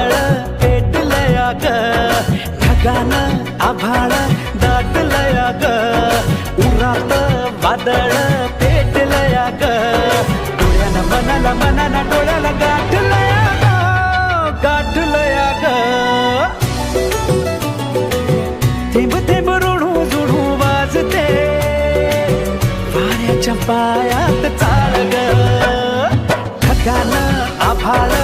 वादळ पेटलया ग, ढगानं आभाळ दाटलया ग, उरात वादळ पेटलया ग, डोळ्यानं मनाला मनाला डोळ्याला गाठलया ग, गाठलया ग. थेंब थेंब ऋणू जुळू वाजते वाऱ्याच्या पायात चाळ ग, ढगानं आभाळ